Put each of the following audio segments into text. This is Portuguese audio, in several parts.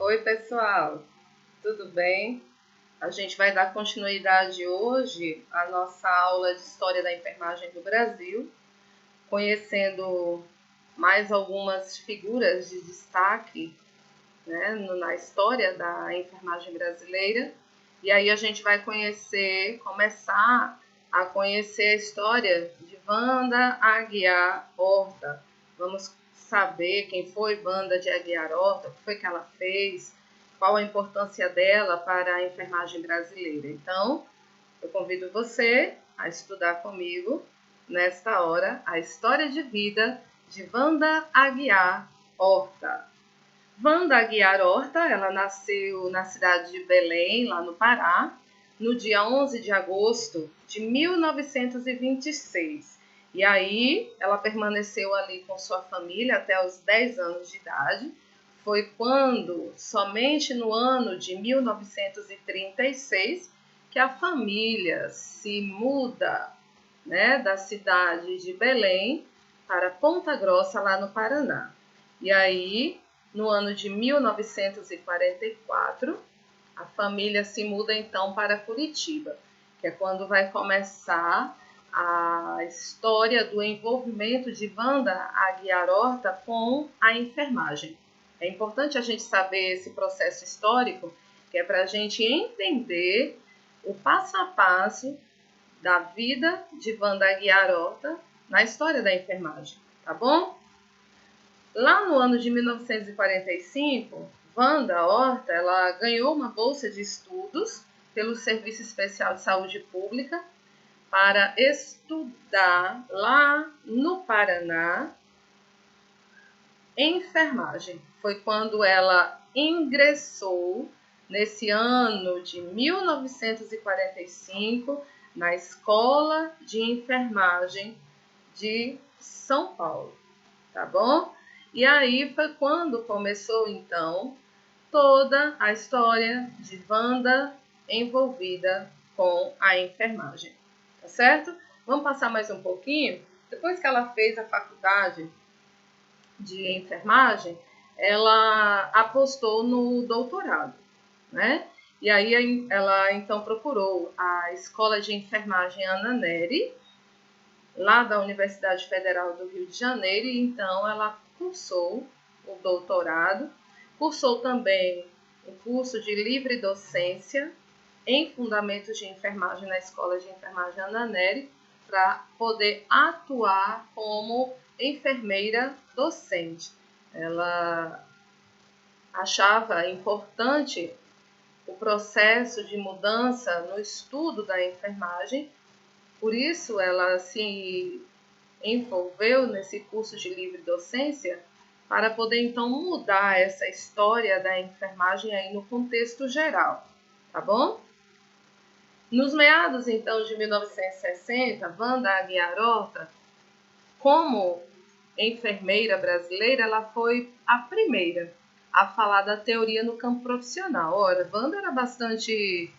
Oi, pessoal, tudo bem? A gente vai dar continuidade hoje à nossa aula de História da Enfermagem do Brasil, conhecendo mais algumas figuras de destaque, né, na história da enfermagem brasileira. E aí a gente vai começar a conhecer a história de Wanda Aguiar Horta. Vamos saber quem foi Wanda de Aguiar Horta, o que foi que ela fez, qual a importância dela para a enfermagem brasileira. Então, eu convido você a estudar comigo, nesta hora, a história de vida de Wanda Aguiar Horta. Wanda Aguiar Horta, ela nasceu na cidade de Belém, lá no Pará, no dia 11 de agosto de 1926. E aí, ela permaneceu ali com sua família até os 10 anos de idade. Foi quando, somente no ano de 1936, que a família se muda, né, da cidade de Belém para Ponta Grossa, lá no Paraná. E aí, no ano de 1944, a família se muda então para Curitiba, que é quando vai começar a história do envolvimento de Wanda Aguiar Horta com a enfermagem. É importante a gente saber esse processo histórico, que é para a gente entender o passo a passo da vida de Wanda Aguiar Horta na história da enfermagem, tá bom? Lá no ano de 1945, Wanda Horta ela ganhou uma bolsa de estudos pelo Serviço Especial de Saúde Pública para estudar lá no Paraná enfermagem. Foi quando ela ingressou nesse ano de 1945 na Escola de Enfermagem de São Paulo, tá bom? E aí foi quando começou, então, toda a história de Wanda envolvida com a enfermagem, tá certo? Vamos passar mais um pouquinho? Depois que ela fez a faculdade de enfermagem, ela apostou no doutorado, né? E aí ela, então, procurou a Escola de Enfermagem Ana Nery, lá da Universidade Federal do Rio de Janeiro, e então ela cursou o doutorado, cursou também o curso de livre docência em Fundamentos de Enfermagem na Escola de Enfermagem Ana Nery, para poder atuar como enfermeira docente. Ela achava importante o processo de mudança no estudo da enfermagem, por isso ela se envolveu nesse curso de livre docência para poder então mudar essa história da enfermagem aí no contexto geral, tá bom? Nos meados então de 1960, Wanda Aguiar Horta, como enfermeira brasileira, ela foi a primeira a falar da teoria no campo profissional. Ora, Wanda era bastante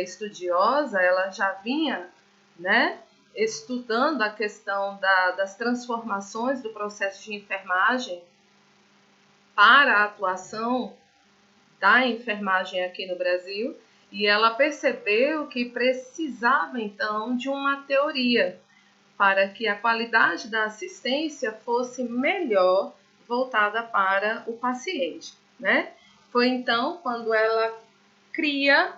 estudiosa, ela já vinha, né, estudando a questão das transformações do processo de enfermagem para a atuação da enfermagem aqui no Brasil, e ela percebeu que precisava então de uma teoria para que a qualidade da assistência fosse melhor voltada para o paciente, né? Foi então quando ela cria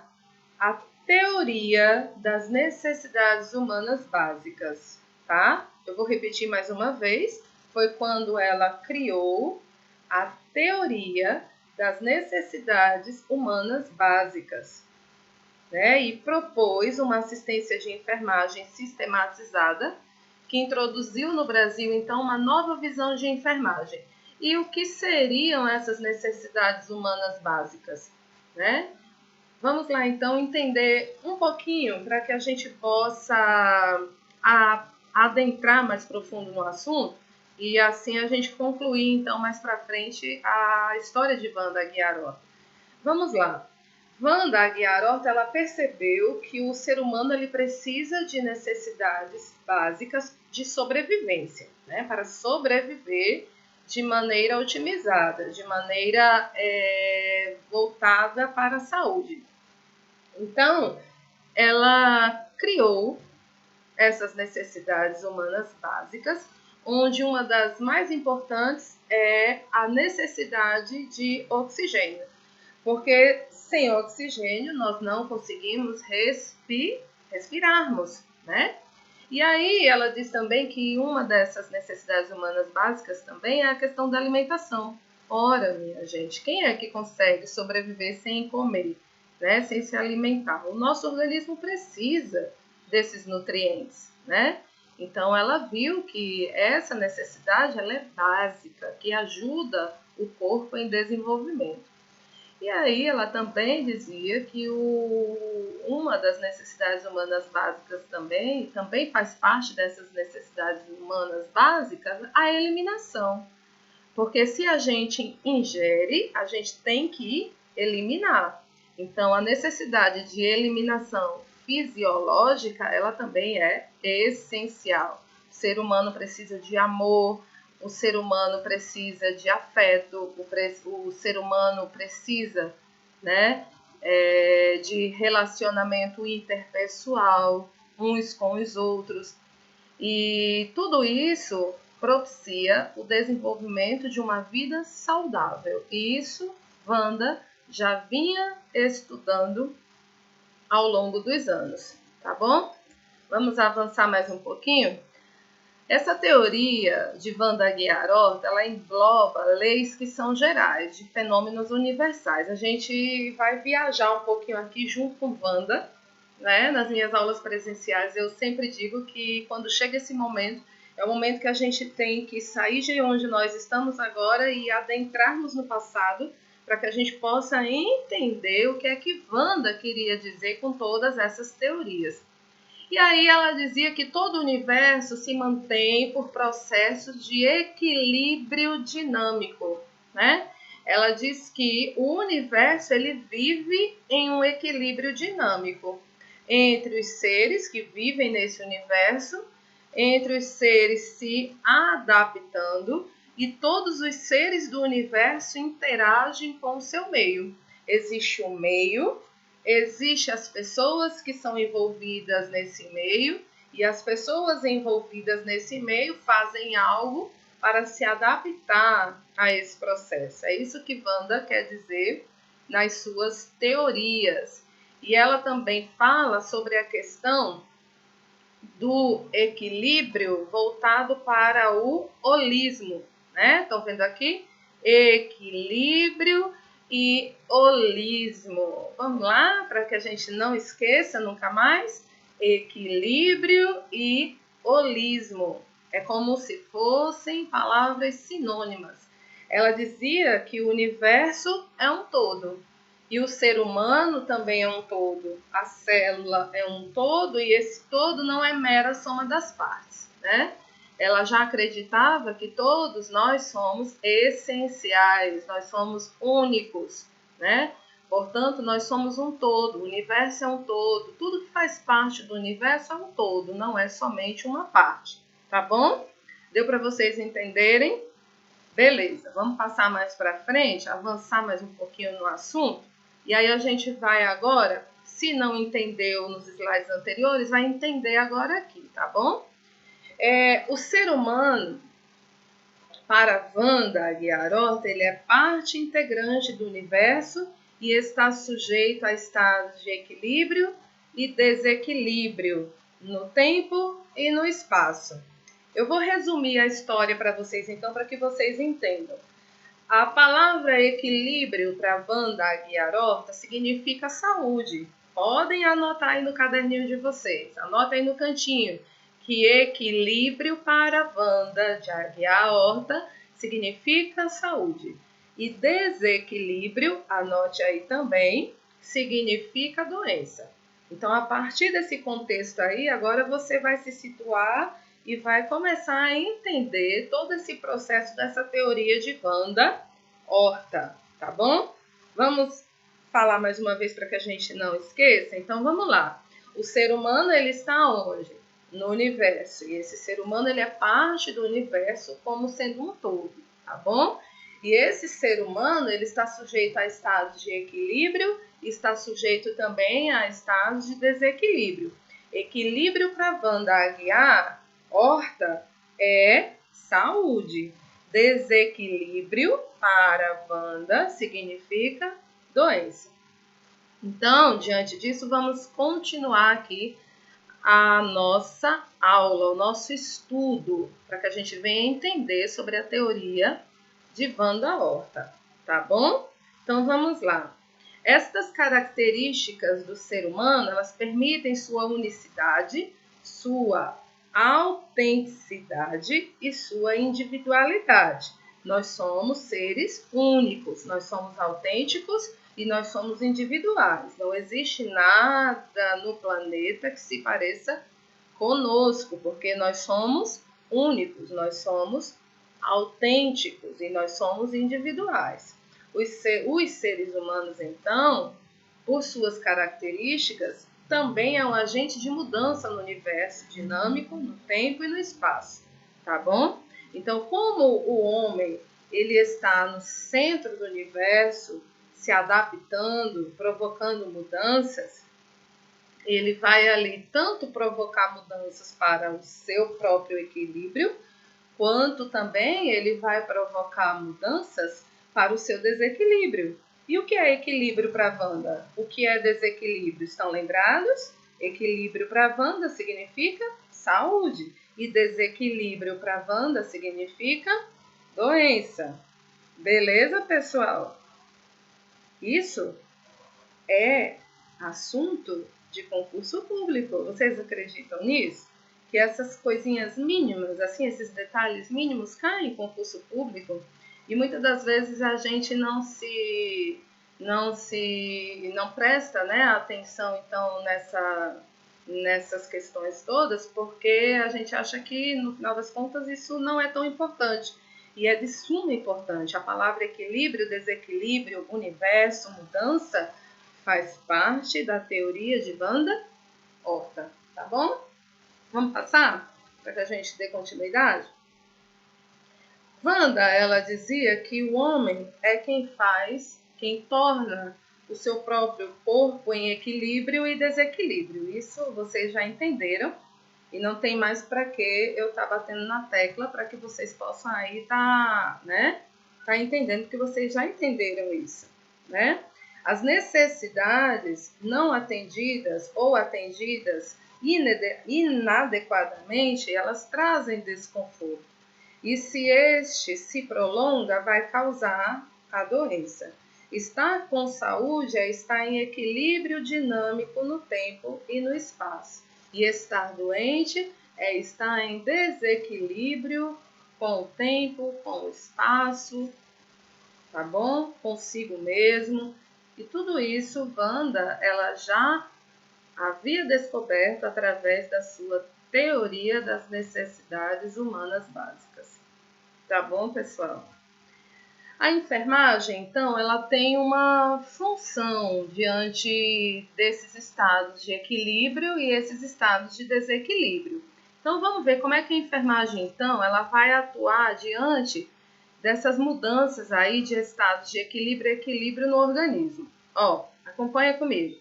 a teoria das necessidades humanas básicas, tá? Eu vou repetir mais uma vez. Foi quando ela criou a teoria das necessidades humanas básicas, né? E propôs uma assistência de enfermagem sistematizada, que introduziu no Brasil, então, uma nova visão de enfermagem. E o que seriam essas necessidades humanas básicas, né? Vamos lá, então, entender um pouquinho para que a gente possa adentrar mais profundo no assunto e assim a gente concluir, então, mais para frente a história de Wanda Aguiar Horta. Vamos lá. Wanda Aguiar Horta, ela percebeu que o ser humano ele precisa de necessidades básicas de sobrevivência, né? Para sobreviver, de maneira otimizada, de maneira voltada para a saúde. Então, ela criou essas necessidades humanas básicas, onde uma das mais importantes é a necessidade de oxigênio, porque sem oxigênio nós não conseguimos respirarmos, né? E aí ela diz também que uma dessas necessidades humanas básicas também é a questão da alimentação. Ora, minha gente, quem é que consegue sobreviver sem comer, né? Sem se alimentar? O nosso organismo precisa desses nutrientes, né? Então ela viu que essa necessidade ela é básica, que ajuda o corpo em desenvolvimento. E aí ela também dizia que uma das necessidades humanas básicas também faz parte dessas necessidades humanas básicas a eliminação. Porque se a gente ingere, a gente tem que eliminar. Então a necessidade de eliminação fisiológica, ela também é essencial. O ser humano precisa de amor, o ser humano precisa de afeto, o ser humano precisa, né, de relacionamento interpessoal, uns com os outros. E tudo isso propicia o desenvolvimento de uma vida saudável. E isso, Wanda já vinha estudando ao longo dos anos, tá bom? Vamos avançar mais um pouquinho? Essa teoria de Wanda Aguiar Horta, ela engloba leis que são gerais, de fenômenos universais. A gente vai viajar um pouquinho aqui junto com Wanda, né? Nas minhas aulas presenciais, eu sempre digo que quando chega esse momento, é o momento que a gente tem que sair de onde nós estamos agora e adentrarmos no passado, para que a gente possa entender o que é que Wanda queria dizer com todas essas teorias. E aí ela dizia que todo o universo se mantém por processos de equilíbrio dinâmico, né? Ela diz que o universo ele vive em um equilíbrio dinâmico entre os seres que vivem nesse universo, entre os seres se adaptando e todos os seres do universo interagem com o seu meio. Existe um meio, existem as pessoas que são envolvidas nesse meio e as pessoas envolvidas nesse meio fazem algo para se adaptar a esse processo. É isso que Wanda quer dizer nas suas teorias. E ela também fala sobre a questão do equilíbrio voltado para o holismo, né? Estão vendo aqui? Equilíbrio e holismo. Vamos lá, para que a gente não esqueça nunca mais. Equilíbrio e holismo. É como se fossem palavras sinônimas. Ela dizia que o universo é um todo. E o ser humano também é um todo. A célula é um todo e esse todo não é mera soma das partes, né? Ela já acreditava que todos nós somos essenciais, nós somos únicos, né? Portanto, nós somos um todo, o universo é um todo, tudo que faz parte do universo é um todo, não é somente uma parte, tá bom? Deu para vocês entenderem? Beleza, vamos passar mais para frente, avançar mais um pouquinho no assunto? E aí a gente vai agora, se não entendeu nos slides anteriores, vai entender agora aqui, tá bom? O ser humano, para Wanda Aguiar Horta, ele é parte integrante do universo e está sujeito a estados de equilíbrio e desequilíbrio no tempo e no espaço. Eu vou resumir a história para vocês, então, para que vocês entendam. A palavra equilíbrio para Wanda Aguiar Horta significa saúde. Podem anotar aí no caderninho de vocês. Anota aí no cantinho que equilíbrio para Wanda de Aguiar Horta significa saúde. E desequilíbrio, anote aí também, significa doença. Então, a partir desse contexto aí, agora você vai se situar e vai começar a entender todo esse processo dessa teoria de Wanda Horta, tá bom? Vamos falar mais uma vez para que a gente não esqueça? Então, vamos lá. O ser humano, ele está onde? No universo. E esse ser humano, ele é parte do universo como sendo um todo. tá bom? E esse ser humano, ele está sujeito a estados de equilíbrio e está sujeito também a estados de desequilíbrio. Equilíbrio para Wanda Aguiar, Horta, é saúde. Desequilíbrio para Wanda significa doença. Então, diante disso, vamos continuar aqui a nossa aula, o nosso estudo, para que a gente venha entender sobre a teoria de Wanda Horta, tá bom? Então vamos lá. Estas características do ser humano, elas permitem sua unicidade, sua autenticidade e sua individualidade. Nós somos seres únicos, nós somos autênticos e nós somos individuais. Não existe nada no planeta que se pareça conosco, porque nós somos únicos, nós somos autênticos e nós somos individuais. Os seres humanos, então, por suas características, também é um agente de mudança no universo dinâmico, no tempo e no espaço, tá bom? Então, como o homem ele está no centro do universo, se adaptando, provocando mudanças, ele vai ali tanto provocar mudanças para o seu próprio equilíbrio, quanto também ele vai provocar mudanças para o seu desequilíbrio. E o que é equilíbrio para Wanda? O que é desequilíbrio? Estão lembrados? Equilíbrio para Wanda significa saúde e desequilíbrio para Wanda significa doença. Beleza, pessoal? Isso é assunto de concurso público. Vocês acreditam nisso? Que essas coisinhas mínimas, assim, esses detalhes mínimos caem em concurso público e muitas das vezes a gente não presta, né, atenção então nessas questões todas, porque a gente acha que no final das contas isso não é tão importante. E é de suma importância. A palavra equilíbrio, desequilíbrio, universo, mudança faz parte da teoria de Wanda Horta, tá bom? Vamos passar para que a gente dê continuidade? Wanda, ela dizia que o homem é quem torna o seu próprio corpo em equilíbrio e desequilíbrio. Isso vocês já entenderam e não tem mais para que eu estar batendo na tecla para que vocês possam aí tá entendendo que vocês já entenderam isso, né? As necessidades não atendidas ou atendidas inadequadamente, elas trazem desconforto. E se este se prolonga, vai causar a doença. Estar com saúde é estar em equilíbrio dinâmico no tempo e no espaço. E estar doente é estar em desequilíbrio com o tempo, com o espaço, tá bom? Consigo mesmo. E tudo isso, Wanda, ela já havia descoberto através da sua teoria das necessidades humanas básicas. Tá bom, pessoal? A enfermagem, então, ela tem uma função diante desses estados de equilíbrio e esses estados de desequilíbrio. Então, vamos ver como é que a enfermagem, então, ela vai atuar diante dessas mudanças aí de estados de equilíbrio e equilíbrio no organismo. Ó, acompanha comigo.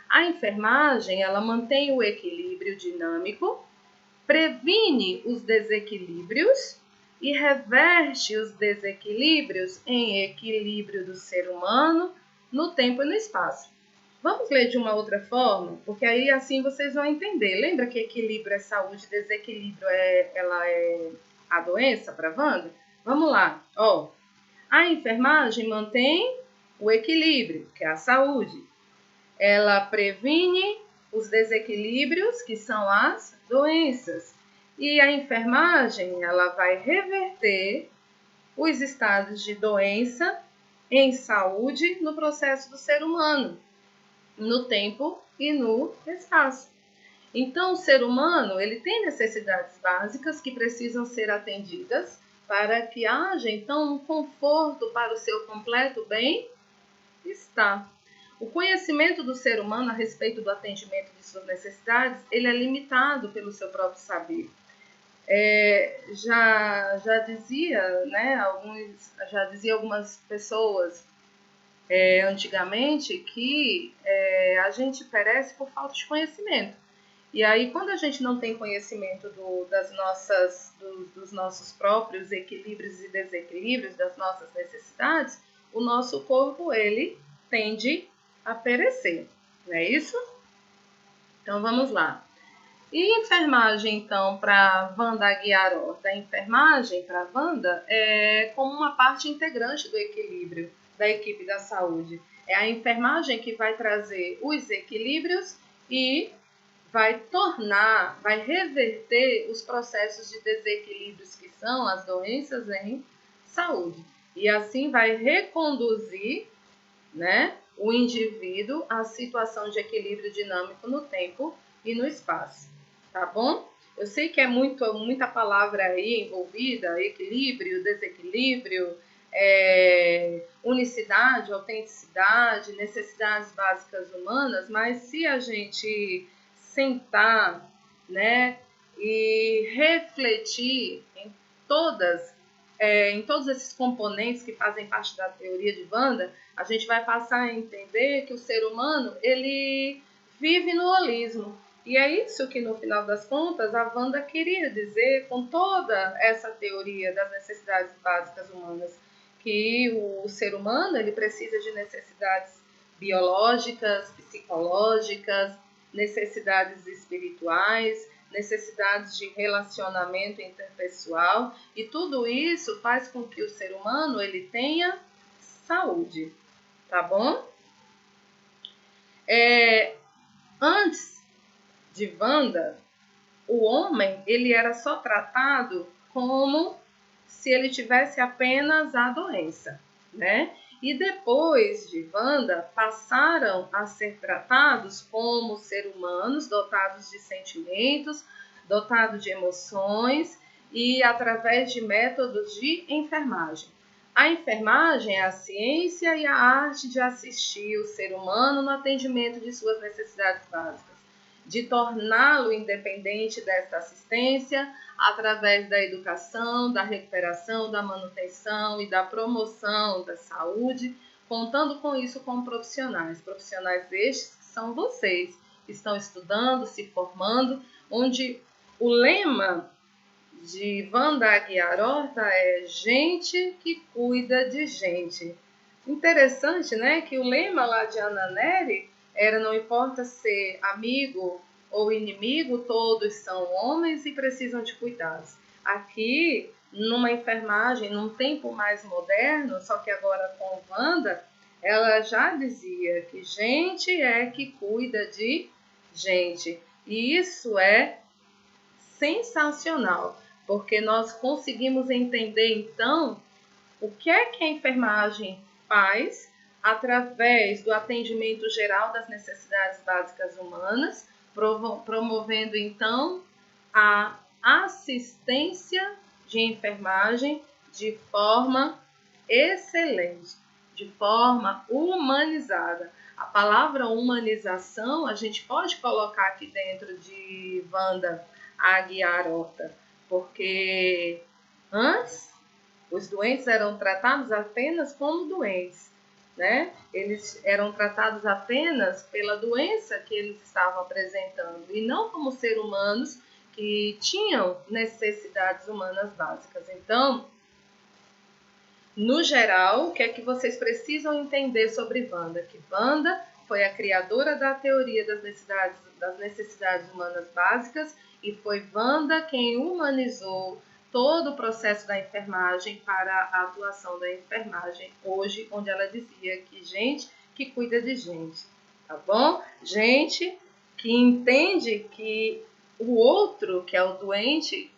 A enfermagem, ela mantém o equilíbrio dinâmico, previne os desequilíbrios e reverte os desequilíbrios em equilíbrio do ser humano no tempo e no espaço. Vamos ler de uma outra forma, porque aí assim vocês vão entender. Lembra que equilíbrio é saúde, desequilíbrio ela é a doença para Wanda? Vamos lá. Ó, a enfermagem mantém o equilíbrio, que é a saúde. Ela previne os desequilíbrios, que são as doenças. E a enfermagem, ela vai reverter os estados de doença em saúde no processo do ser humano, no tempo e no espaço. Então, o ser humano, ele tem necessidades básicas que precisam ser atendidas para que haja, então, um conforto para o seu completo bem-estar. O conhecimento do ser humano a respeito do atendimento de suas necessidades, ele é limitado pelo seu próprio saber. Já dizia, né, já dizia algumas pessoas antigamente que a gente perece por falta de conhecimento. E aí, quando a gente não tem conhecimento dos nossos próprios equilíbrios e desequilíbrios, das nossas necessidades, o nosso corpo, ele tende a perecer, não é isso? Então, vamos lá. E enfermagem, então, para Wanda Aguiar Horta? A enfermagem para Wanda é como uma parte integrante do equilíbrio da equipe da saúde. É a enfermagem que vai trazer os equilíbrios e vai reverter os processos de desequilíbrios que são as doenças em saúde. E assim vai reconduzir, né, o indivíduo à situação de equilíbrio dinâmico no tempo e no espaço. Tá bom? Eu sei que é muita palavra aí envolvida, equilíbrio, desequilíbrio, unicidade, autenticidade, necessidades básicas humanas, mas se a gente sentar, né, e refletir em todos esses componentes que fazem parte da teoria de Wanda, a gente vai passar a entender que o ser humano, ele vive no holismo. E é isso que, no final das contas, a Wanda queria dizer com toda essa teoria das necessidades básicas humanas, que o ser humano ele precisa de necessidades biológicas, psicológicas, necessidades espirituais, necessidades de relacionamento interpessoal, e tudo isso faz com que o ser humano ele tenha saúde, tá bom? Antes de Wanda, o homem ele era só tratado como se ele tivesse apenas a doença, né? E depois de Wanda, passaram a ser tratados como seres humanos, dotados de sentimentos, dotados de emoções e através de métodos de enfermagem. A enfermagem é a ciência e a arte de assistir o ser humano no atendimento de suas necessidades básicas, de torná-lo independente desta assistência através da educação, da recuperação, da manutenção e da promoção da saúde, contando com isso com profissionais estes que são vocês, que estão estudando, se formando, onde o lema de Wanda Aguiar Horta é gente que cuida de gente. Interessante, né, que o lema lá de Ana Nery era não importa ser amigo ou inimigo, todos são homens e precisam de cuidados. Aqui, numa enfermagem, num tempo mais moderno, só que agora com Wanda, ela já dizia que gente é que cuida de gente. E isso é sensacional, porque nós conseguimos entender, então, o que é que a enfermagem faz através do atendimento geral das necessidades básicas humanas, promovendo, então, a assistência de enfermagem de forma excelente, de forma humanizada. A palavra humanização a gente pode colocar aqui dentro de Wanda Aguiar Horta, porque antes os doentes eram tratados apenas como doentes, né? Eles eram tratados apenas pela doença que eles estavam apresentando e não como seres humanos que tinham necessidades humanas básicas. Então, no geral, o que é que vocês precisam entender sobre Wanda? Que Wanda foi a criadora da teoria das necessidades humanas básicas e foi Wanda quem humanizou todo o processo da enfermagem para a atuação da enfermagem hoje, onde ela dizia que gente que cuida de gente, tá bom? Gente que entende que o outro, que é o doente,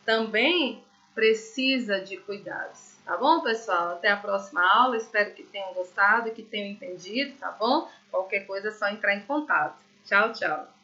também precisa de cuidados. Tá bom, pessoal? Até a próxima aula. Espero que tenham gostado e que tenham entendido, tá bom? Qualquer coisa é só entrar em contato. Tchau, tchau.